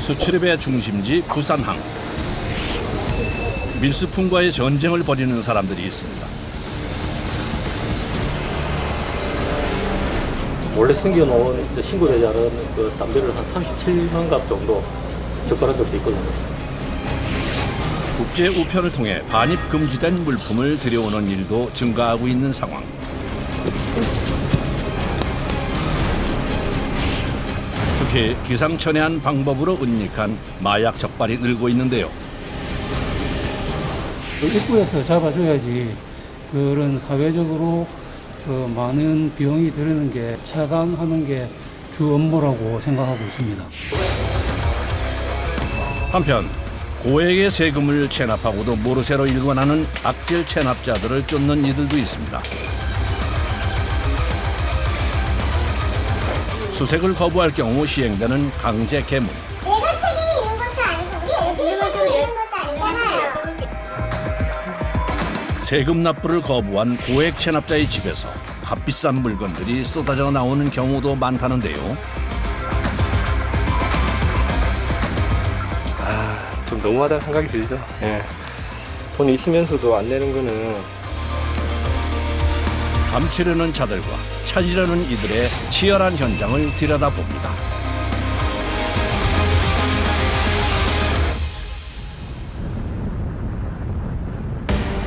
수출입의 중심지 부산항. 밀수품과의 전쟁을 벌이는 사람들이 있습니다. 원래 숨겨놓은 신고되지 않은 그 담배를 한 37만 갑 정도 적발한 적도 있거든요. 국제 우편을 통해 반입 금지된 물품을 들여오는 일도 증가하고 있는 상황. 특히 기상천외한 방법으로 은닉한 마약 적발이 늘고 있는데요. 입구에서 잡아줘야지 그런 사회적으로 많은 비용이 드는 게 차단하는 게 주 업무라고 생각하고 있습니다. 한편 고액의 세금을 체납하고도 모르쇠로 일관하는 악질 체납자들을 쫓는 이들도 있습니다. 수색을 거부할 경우 시행되는 강제 개문. 내가 책임이 있는 것도 아니고 우리 애들이 책임이 있는 것도 아니잖아요. 세금 납부를 거부한 고액 체납자의 집에서 값비싼 물건들이 쏟아져 나오는 경우도 많다는데요. 좀 너무하다는 생각이 들죠. 예. 돈이 있으면서도 안 내는 거는 감추려는 자들과 찾으려는 이들의 치열한 현장을 들여다봅니다.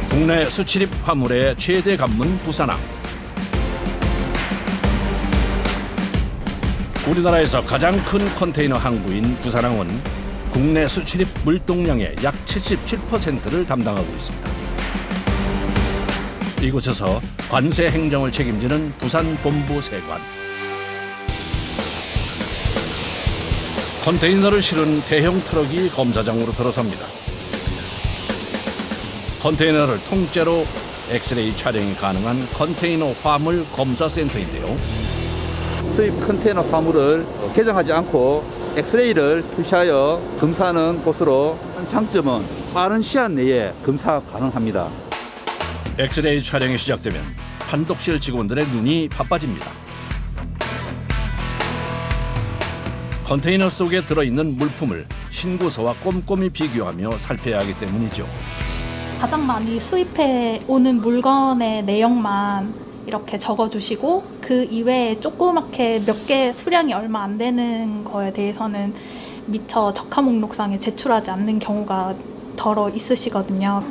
국내 수출입 화물의 최대 관문 부산항. 우리나라에서 가장 큰 컨테이너 항구인 부산항은 국내 수출입 물동량의 약 77%를 담당하고 있습니다. 이곳에서 관세 행정을 책임지는 부산본부 세관. 컨테이너를 실은 대형 트럭이 검사장으로 들어섭니다. 컨테이너를 통째로 엑스레이 촬영이 가능한 컨테이너 화물 검사센터인데요. 수입 컨테이너 화물을 개정하지 않고 엑스레이를 투시하여 검사하는 곳으로 장점은 빠른 시간 내에 검사 가능합니다. 엑스레이 촬영이 시작되면 판독실 직원들의 눈이 바빠집니다. 컨테이너 속에 들어있는 물품을 신고서와 꼼꼼히 비교하며 살펴야 하기 때문이죠. 가장 많이 수입해 오는 물건의 내용만 이렇게 적어주시고 그 이외에 조그맣게 몇 개 수량이 얼마 안 되는 거에 대해서는 미처 적화 목록상에 제출하지 않는 경우가 덜어 있으시거든요.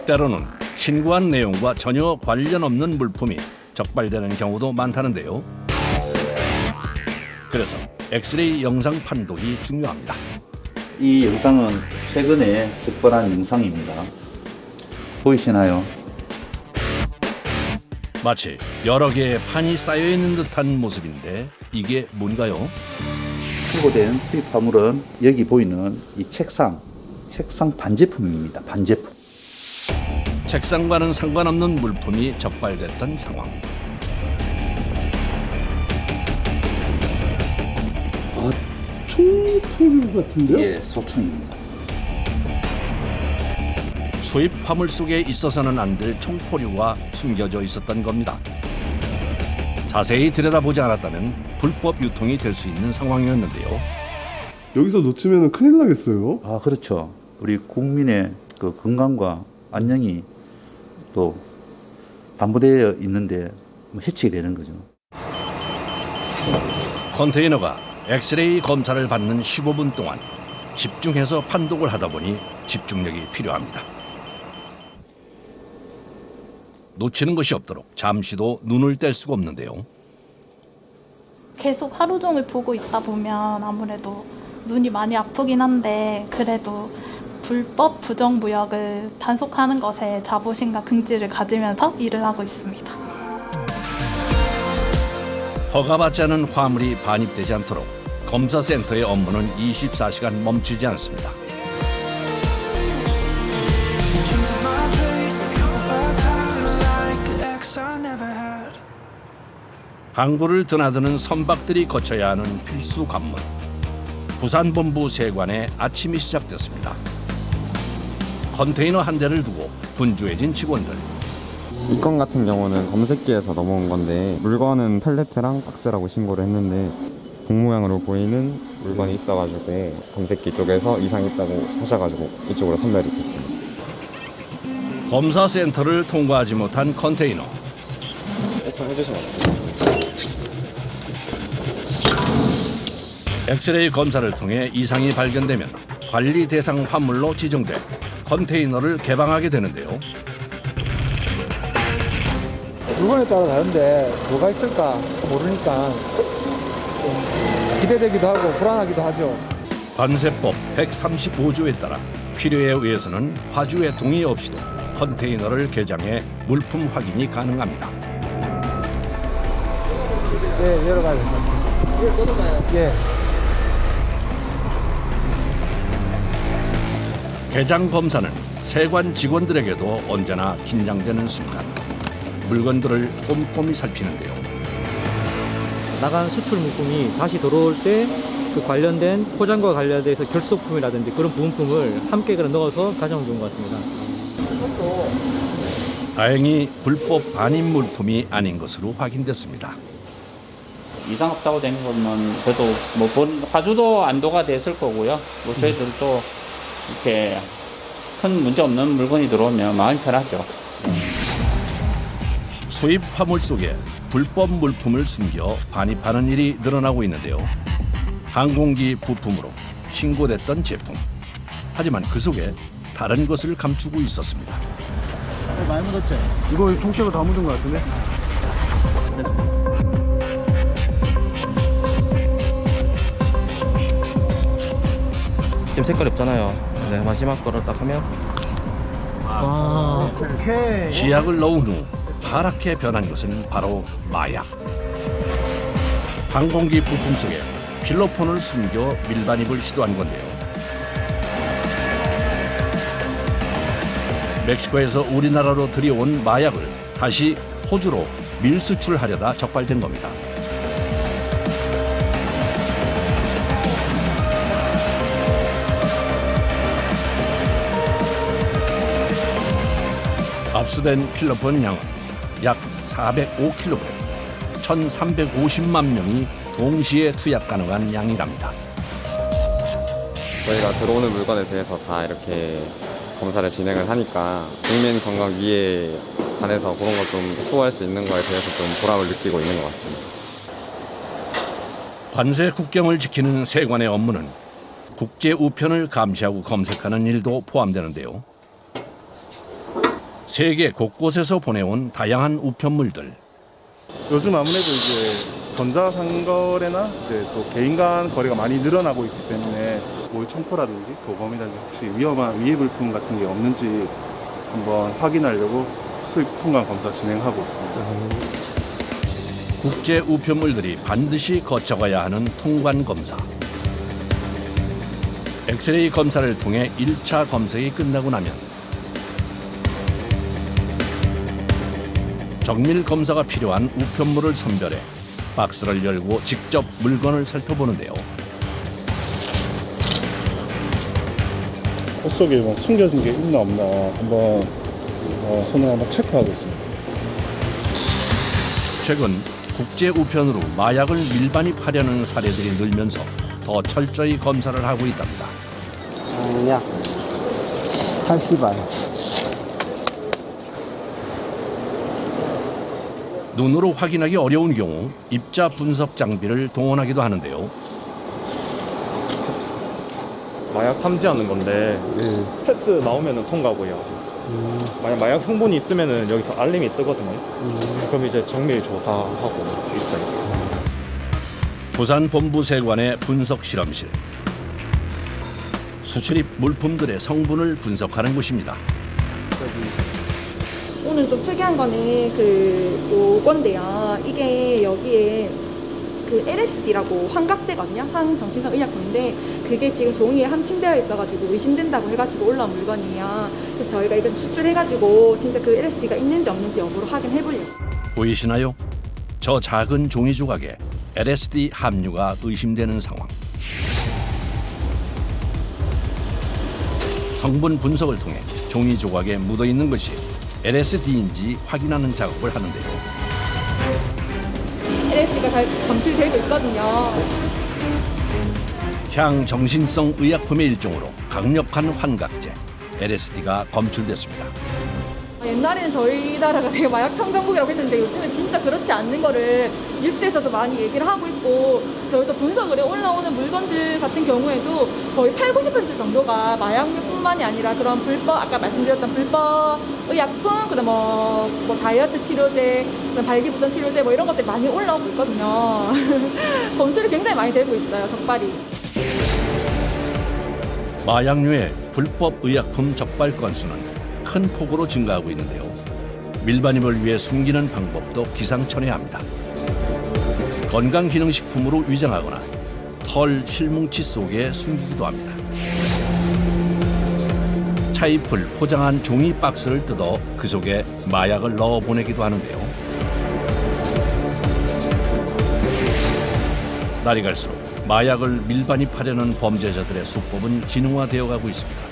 때로는 신고한 내용과 전혀 관련 없는 물품이 적발되는 경우도 많다는데요. 그래서 엑스레이 영상 판독이 중요합니다. 이 영상은 최근에 적발한 영상입니다. 보이시나요? 마치 여러 개의 판이 쌓여있는 듯한 모습인데 이게 뭔가요? 신고된 수입 화물은 여기 보이는 이 책상 반제품입니다. 반제품. 책상과는 상관없는 물품이 적발됐던 상황. 총통 같은데요? 예, 소총입니다. 수입 화물 속에 있어서는 안 될 총포류가 숨겨져 있었던 겁니다. 자세히 들여다보지 않았다면 불법 유통이 될 수 있는 상황이었는데요. 여기서 놓치면 큰일 나겠어요. 아, 그렇죠. 우리 국민의 그 건강과 안녕이 또 담보되어 있는데 해치게 되는 거죠. 컨테이너가 엑스레이 검사를 받는 15분 동안 집중해서 판독을 하다 보니 집중력이 필요합니다. 놓치는 것이 없도록 잠시도 눈을 뗄 수가 없는데요. 계속 하루 종일 보고 있다 보면 아무래도 눈이 많이 아프긴 한데 그래도 불법 부정무역을 단속하는 것에 자부심과 긍지를 가지면서 일을 하고 있습니다. 허가받지 않은 화물이 반입되지 않도록 검사센터의 업무는 24시간 멈추지 않습니다. 항구를 드나드는 선박들이 거쳐야 하는 필수 관문. 부산본부 세관의 아침이 시작됐습니다. 컨테이너 한 대를 두고 분주해진 직원들. 이 건 같은 경우는 검색기에서 넘어온 건데 물건은 펠레트랑 박스라고 신고를 했는데 공 모양으로 보이는 물건이 있어가지고 검색기 쪽에서 이상이 있다고 하셔가지고 이쪽으로 선별이 됐습니다. 검사센터를 통과하지 못한 컨테이너. 해주시면 됩니다. 엑스레이 검사를 통해 이상이 발견되면 관리 대상 화물로 지정돼 컨테이너를 개방하게 되는데요. 물건에 따라 다른데 뭐가 있을까 모르니까 좀 기대되기도 하고 불안하기도 하죠. 관세법 135조에 따라 필요에 의해서는 화주의 동의 없이도 컨테이너를 개장해 물품 확인이 가능합니다. 예, 열어가야 됩니다. 예. 개장 검사는 세관 직원들에게도 언제나 긴장되는 순간. 물건들을 꼼꼼히 살피는데요. 나간 수출 물품이 다시 들어올 때 그 관련된 포장과 관련돼서 결속품이라든지 그런 부품을 함께 넣어서 가장 좋은 것 같습니다. 다행히 불법 반입 물품이 아닌 것으로 확인됐습니다. 이상 없다고 되는 거면 그래도 뭐 화주도 안도가 됐을 거고요. 뭐 저희들도 이렇게 큰 문제 없는 물건이 들어오면 마음이 편하죠. 수입 화물 속에 불법 물품을 숨겨 반입하는 일이 늘어나고 있는데요. 항공기 부품으로 신고됐던 제품. 하지만 그 속에 다른 것을 감추고 있었습니다. 많이 묻었지? 이거 통째로 다 묻은 것 같은데? 지금 색깔이 없잖아요. 네, 마지막 거를 딱 하면 오케이. 시약을 넣은 후 파랗게 변한 것은 바로 마약. 항공기 부품 속에 필로폰을 숨겨 밀반입을 시도한 건데요. 멕시코에서 우리나라로 들여온 마약을 다시 호주로 밀수출하려다 적발된 겁니다. 압수된 필로폰 양은 약 405kg, 1,350만 명이 동시에 투약 가능한 양이랍니다. 저희가 들어오는 물건에 대해서 다 이렇게 검사를 진행을 하니까 국민 건강 위에 관해서 그런 걸 좀 수호할 수 있는 거에 대해서 좀 보람을 느끼고 있는 것 같습니다. 관세 국경을 지키는 세관의 업무는 국제 우편을 감시하고 검색하는 일도 포함되는데요. 세계 곳곳에서 보내온 다양한 우편물들. 요즘 아무래도 이제 전자상거래나 이제 또 개인 간 거래가 많이 늘어나고 있기 때문에 모의 첨포라든지 도검이라든지 혹시 위험한 위해 물품 같은 게 없는지 한번 확인하려고 수입 통관 검사 진행하고 있습니다. 국제 우편물들이 반드시 거쳐가야 하는 통관 검사. 엑스레이 검사를 통해 1차 검색이 끝나고 나면 정밀 검사가 필요한 우편물을 선별해 박스를 열고 직접 물건을 살펴보는데요. 옷 속에 뭐 숨겨진 게 있나 없나 한번 손을 한번 체크하고 있습니다. 최근 국제 우편으로 마약을 밀반입하려는 사례들이 늘면서 더 철저히 검사를 하고 있답니다. 약 80알. 눈으로 확인하기 어려운 경우 입자 분석 장비를 동원하기도 하는데요. 마약 탐지하는 건데 패스 나오면은 통과고요. 만약 마약 성분이 있으면은 여기서 알림이 뜨거든요. 그럼 이제 정밀 조사하고 있어요. 부산 본부세관의 분석 실험실. 수출입 물품들의 성분을 분석하는 곳입니다. 오늘 좀 특이한 거는 요건데요. 이게 여기에 LSD라고 환각제거든요. 항정신성 의약품인데 그게 지금 종이에 함침되어 있어가지고 의심된다고 해가지고 올라온 물건이에요. 그래서 저희가 이거 수출해가지고 진짜 그 LSD가 있는지 없는지 여부를 확인해보려고. 보이시나요? 저 작은 종이 조각에 LSD 함유가 의심되는 상황. 성분 분석을 통해 종이 조각에 묻어있는 것이 LSD인지 확인하는 작업을 하는데요. LSD가 잘 검출되고 있거든요. 향정신성 의약품의 일종으로 강력한 환각제 LSD가 검출됐습니다. 옛날에는 저희 나라가 되게 마약 청정국이라고 했는데 요즘은 진짜 그렇지 않는 거를 뉴스에서도 많이 얘기를 하고 있고, 저희도 분석을 해 올라오는 물건들 같은 경우에도 거의 80-90% 정도가 마약류뿐만이 아니라 그런 불법, 아까 말씀드렸던 불법 의약품, 그다음 뭐 다이어트 치료제, 그다음 발기부전 치료제 뭐 이런 것들이 많이 올라오고 있거든요. 검출이 굉장히 많이 되고 있어요, 적발이. 마약류의 불법 의약품 적발 건수는 큰 폭으로 증가하고 있는데요. 밀반입을 위해 숨기는 방법도 기상천외합니다. 건강기능식품으로 위장하거나 털 실뭉치 속에 숨기기도 합니다. 차잎을 포장한 종이 박스를 뜯어 그 속에 마약을 넣어 보내기도 하는데요. 날이 갈수록 마약을 밀반입하려는 범죄자들의 수법은 진화되어 가고 있습니다.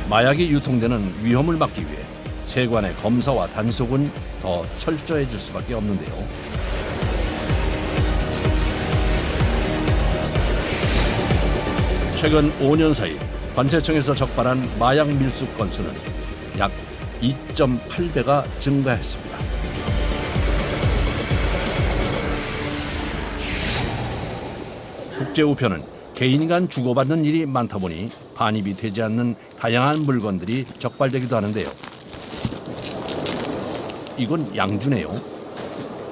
마약이 유통되는 위험을 막기 위해 세관의 검사와 단속은 더 철저해질 수밖에 없는데요. 최근 5년 사이 관세청에서 적발한 마약 밀수 건수는 약 2.8배가 증가했습니다. 국제우편은 개인 간 주고받는 일이 많다 보니 반입이 되지 않는 다양한 물건들이 적발되기도 하는데요. 이건 양주네요.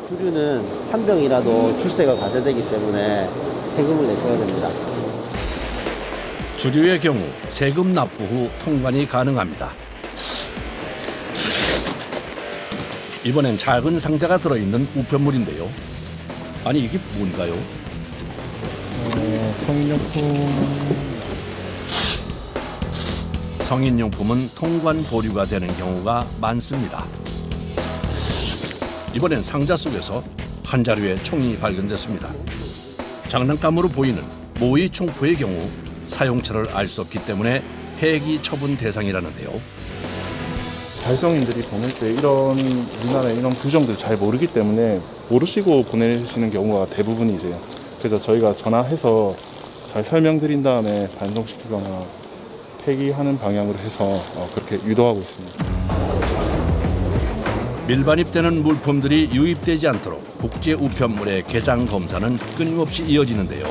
주류는 한 병이라도 출세가 과세되기 때문에 세금을 내셔야 됩니다. 주류의 경우 세금 납부 후 통관이 가능합니다. 이번엔 작은 상자가 들어있는 우편물인데요. 아니 이게 뭔가요? 성인용품은 통관 보류가 되는 경우가 많습니다. 이번엔 상자 속에서 한 자루의 총이 발견됐습니다. 장난감으로 보이는 모의 총포의 경우 사용처를 알 수 없기 때문에 폐기 처분 대상이라는데요. 달성인들이 보낼 때 우리나라의 이런 규정들을 잘 모르기 때문에 모르시고 보내시는 경우가 대부분이세요. 그래서 저희가 전화해서 잘 설명드린 다음에 반송시키거나 폐기하는 방향으로 해서 그렇게 유도하고 있습니다. 밀반입되는 물품들이 유입되지 않도록 국제 우편물의 개장 검사는 끊임없이 이어지는데요.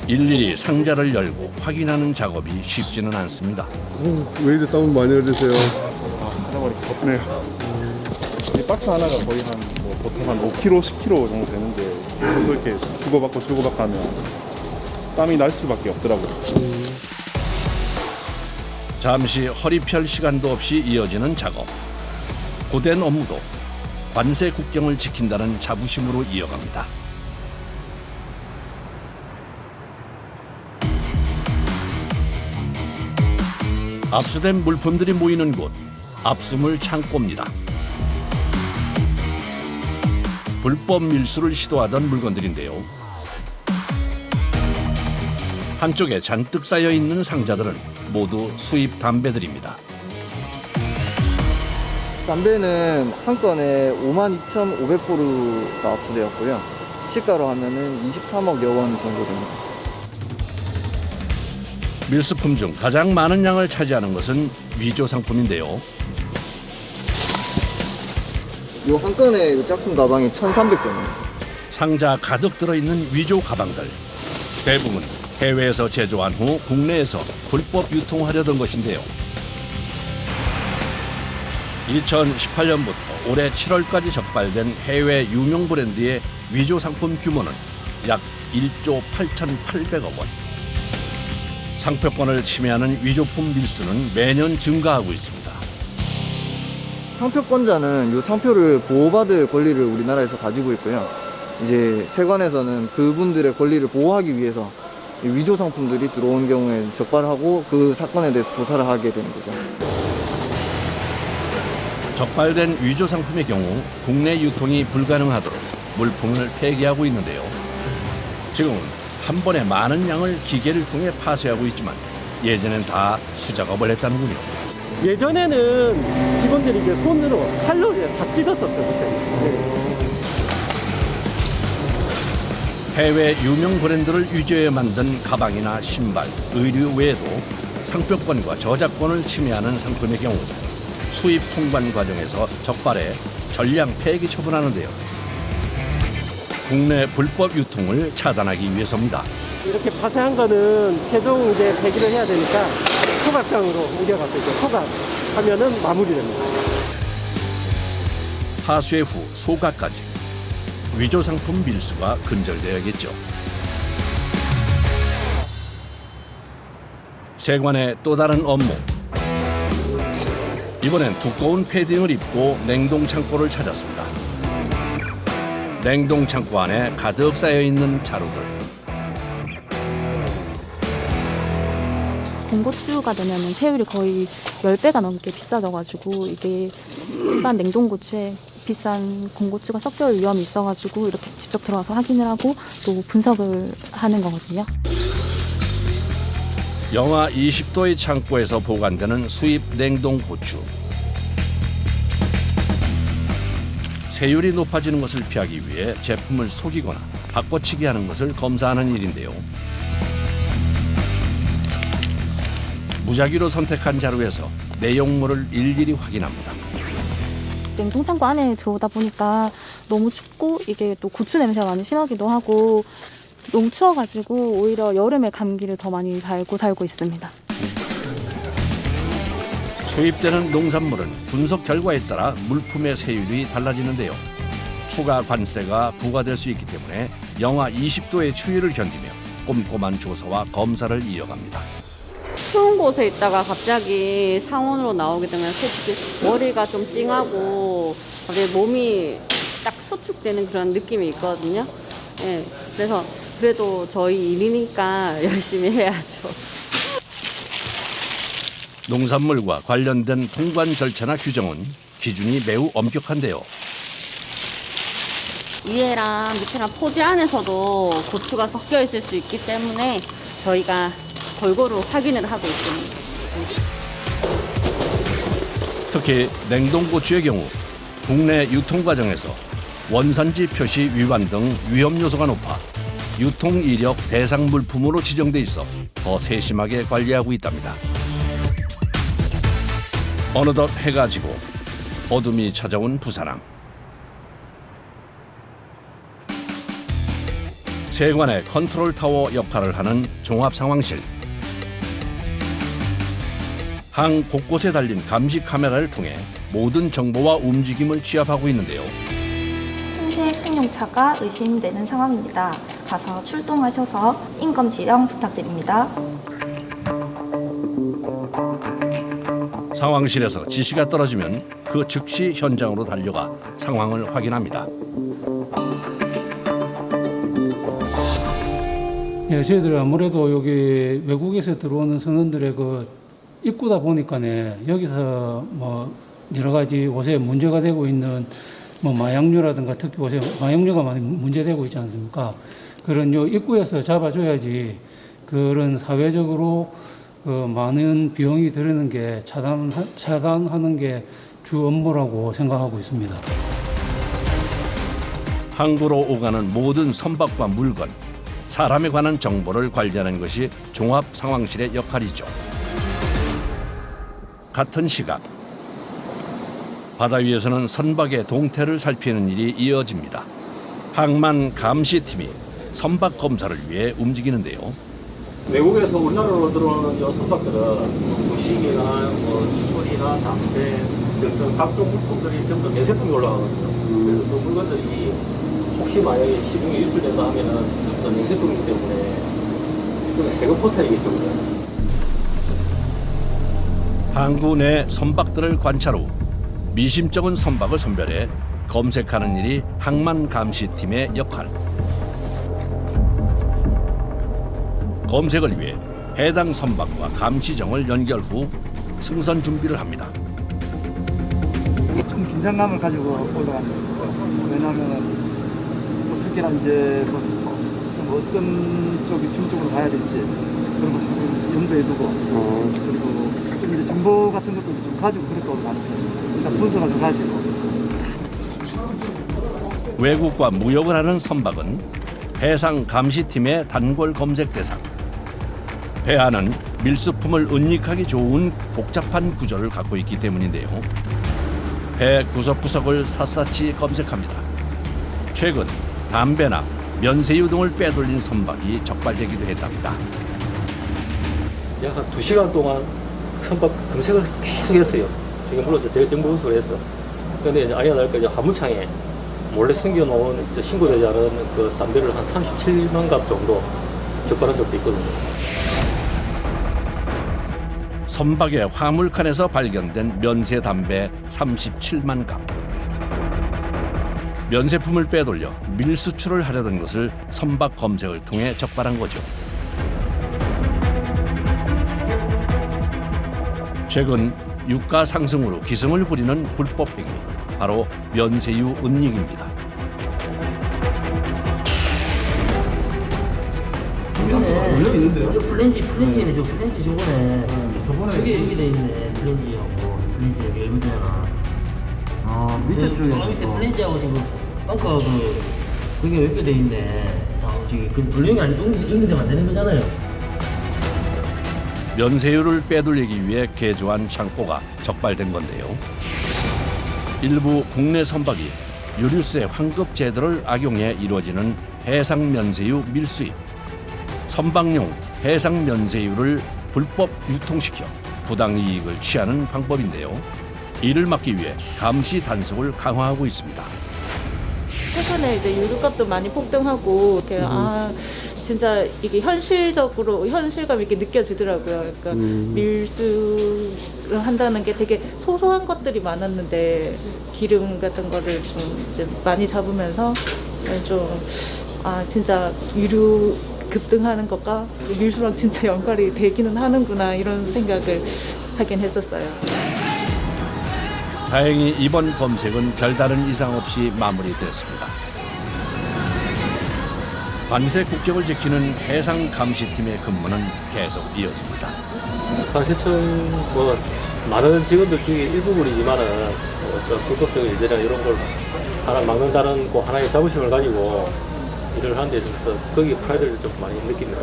일일이 상자를 열고 확인하는 작업이 쉽지는 않습니다. 왜 이렇게 땀을 많이 흘리세요? 하나머리 덥네요. 이 박스 하나가 거의 보통 한 5kg, 10kg 정도 되는데 계속 이렇게 주고받고 하면 땀이 날 수밖에 없더라고요. 잠시 허리 펼 시간도 없이 이어지는 작업. 고된 업무도 관세 국경을 지킨다는 자부심으로 이어갑니다. 압수된 물품들이 모이는 곳, 압수물 창고입니다. 불법 밀수를 시도하던 물건들인데요. 한쪽에 잔뜩 쌓여 있는 상자들은 모두 수입 담배들입니다. 담배는 한 건에 52,500포르가 압수되었고요. 시가로 하면은 23억여 원 정도 됩니다. 밀수품 중 가장 많은 양을 차지하는 것은 위조 상품인데요. 이 한 건에 이 짝퉁 가방이 1,300개입니다. 상자 가득 들어있는 위조 가방들. 대부분 해외에서 제조한 후 국내에서 불법 유통하려던 것인데요. 2018년부터 올해 7월까지 적발된 해외 유명 브랜드의 위조 상품 규모는 약 1조 8,800억 원. 상표권을 침해하는 위조품 밀수는 매년 증가하고 있습니다. 상표권자는 이 상표를 보호받을 권리를 우리나라에서 가지고 있고요. 이제 세관에서는 그분들의 권리를 보호하기 위해서 위조 상품들이 들어온 경우에 적발하고 그 사건에 대해서 조사를 하게 되는 거죠. 적발된 위조 상품의 경우 국내 유통이 불가능하도록 물품을 폐기하고 있는데요. 지금은 한 번에 많은 양을 기계를 통해 파쇄하고 있지만 예전엔 다 수작업을 했다는군요. 예전에는 직원들이 이제 손으로 칼로 다 찢었었죠, 그때. 해외 유명 브랜드를 위조해 만든 가방이나 신발, 의류 외에도 상표권과 저작권을 침해하는 상품의 경우 수입 통관 과정에서 적발해 전량 폐기 처분하는데요. 국내 불법 유통을 차단하기 위해서입니다. 이렇게 파쇄한 거는 최종 이제 폐기를 해야 되니까 소각장으로 옮겨갖고 이제 소각하면은 마무리됩니다. 파쇄 후 소각까지 위조 상품 밀수가 근절돼야겠죠. 세관의 또 다른 업무. 이번엔 두꺼운 패딩을 입고 냉동 창고를 찾았습니다. 냉동 창고 안에 가득 쌓여 있는 자루들. 공고추가 되면은 세율이 거의 10배가 넘게 비싸져가지고 이게 일반 냉동고추에 비싼 공고추가 섞여 올 위험이 있어가지고 이렇게 직접 들어와서 확인을 하고 또 분석을 하는 거거든요. 영하 20도의 창고에서 보관되는 수입 냉동 고추. 세율이 높아지는 것을 피하기 위해 제품을 속이거나 바꿔치기 하는 것을 검사하는 일인데요. 무작위로 선택한 자루에서 내용물을 일일이 확인합니다. 냉동창고 안에 들어오다 보니까 너무 춥고 이게 또 고추 냄새가 많이 심하기도 하고 너무 추워가지고 오히려 여름에 감기를 더 많이 달고 살고 있습니다. 수입되는 농산물은 분석 결과에 따라 물품의 세율이 달라지는데요. 추가 관세가 부과될 수 있기 때문에 영하 20도의 추위를 견디며 꼼꼼한 조사와 검사를 이어갑니다. 추운 곳에 있다가 갑자기 상온으로 나오게 되면 솔직히 머리가 좀 찡하고 갑자기 몸이 딱 수축되는 그런 느낌이 있거든요. 예, 그래서 그래도 저희 일이니까 열심히 해야죠. 농산물과 관련된 통관 절차나 규정은 기준이 매우 엄격한데요. 위에랑 밑에랑 포지 안에서도 고추가 섞여 있을 수 있기 때문에 저희가 골고루 확인을 하고 있습니다. 특히 냉동고추의 경우 국내 유통 과정에서 원산지 표시 위반 등 위험 요소가 높아 유통 이력 대상 물품으로 지정돼 있어 더 세심하게 관리하고 있답니다. 어느덧 해가 지고 어둠이 찾아온 부산항. 세관의 컨트롤 타워 역할을 하는 종합상황실. 항 곳곳에 달린 감시 카메라를 통해 모든 정보와 움직임을 취합하고 있는데요. 통신 승용차가 의심되는 상황입니다. 가서 출동하셔서 인검 지령 부탁드립니다. 상황실에서 지시가 떨어지면 그 즉시 현장으로 달려가 상황을 확인합니다. 예, 저희들 아무래도 여기 외국에서 들어오는 선원들의 그 입구다 보니까네, 여기서 뭐 여러 가지 요새 문제가 되고 있는 뭐 마약류라든가 특히 요새 마약류가 많이 문제되고 있지 않습니까? 그런 요 입구에서 잡아줘야지 그런 사회적으로 그 많은 비용이 들는 게 차단하는 게 주 업무라고 생각하고 있습니다. 항구로 오가는 모든 선박과 물건, 사람에 관한 정보를 관리하는 것이 종합 상황실의 역할이죠. 같은 시각 바다 위에서는 선박의 동태를 살피는 일이 이어집니다. 항만 감시팀이 선박 검사를 위해 움직이는데요. 외국에서 우리나라로 들어오는 이 선박들은 부식이나 술이나 담배 등등 각종 물품들이 전부 내세통이 올라가거든요. 그래서 그 물건들이 혹시 만약에 시중에 유출된다 하면은 전부 다 내세통이기 때문에 일종의 세금 포탈이겠죠. 항구 내 선박들을 관찰 후 미심쩍은 선박을 선별해 검색하는 일이 항만 감시팀의 역할. 검색을 위해 해당 선박과 감시정을 연결 후 승선 준비를 합니다. 좀 긴장감을 가지고 올라가는 거죠. 왜냐하면 특히나 이제 좀 어떤 쪽이 중쪽으로 가야 될지 그런 거 염두에 두고 그리고 좀 이제 정보 같은 것도 좀 가지고 그렇게 올라가는 거예요. 일단 분석을 가지고. 외국과 무역을 하는 선박은 해상 감시팀의 단골 검색 대상. 폐하는 밀수품을 은닉하기 좋은 복잡한 구조를 갖고 있기 때문인데요. 배 구석구석을 샅샅이 검색합니다. 최근 담배나 면세유 등을 빼돌린 선박이 적발되기도 했답니다. 약 한 2시간 동안 선박 검색을 계속 했어요. 지금 물론 제가 정보 분석을 해서. 근데 이제 아예 날까 이제 화물창에 몰래 숨겨놓은 신고되지 않은 그 담배를 한 37만 갑 정도 적발한 적도 있거든요. 선박의 화물칸에서 발견된 면세 담배 37만 갑. 면세품을 빼돌려 밀수출을 하려던 것을 선박 검색을 통해 적발한 거죠. 최근 유가 상승으로 기승을 부리는 불법 행위, 바로 면세유 은닉입니다. 원래 있는데요? 저 플랜지네, 저 플랜지 저거네. 저게 여기 돼 있네, 플랜지하고. 플랜지 여기 여기잖아. 밑에 쪽에. 밑에 플랜지하고 지금 벙커 그게 여기 돼 있네. 저기 그 블랙이 아니고 인근되면 안 되는 거잖아요. 면세유를 빼돌리기 위해 개조한 창고가 적발된 건데요. 일부 국내 선박이 유류세 환급 제도를 악용해 이루어지는 해상 면세유 밀수입. 선박용 해상 면세유를 불법 유통시켜 부당이익을 취하는 방법인데요. 이를 막기 위해 감시 단속을 강화하고 있습니다. 최근에 이제 유류값도 많이 폭등하고 이렇게 진짜 이게 현실감 있게 느껴지더라고요. 그러니까 밀수를 한다는 게 되게 소소한 것들이 많았는데 기름 같은 거를 좀 이제 많이 잡으면서 좀 진짜 유류 급등하는 것과 밀수랑 진짜 연관이 되기는 하는구나 이런 생각을 하긴 했었어요. 다행히 이번 검색은 별다른 이상 없이 마무리됐습니다. 관세 국적을 지키는 해상 감시팀의 근무는 계속 이어집니다. 관세청 많은 직원들 중에 일부분이지만은 어떤 불법적인 일이나 이런 걸 하나 막는다는 하나의 자부심을 가지고 일을 하는 데 있어서 거기에 프라이드를 좀 많이 느낍니다.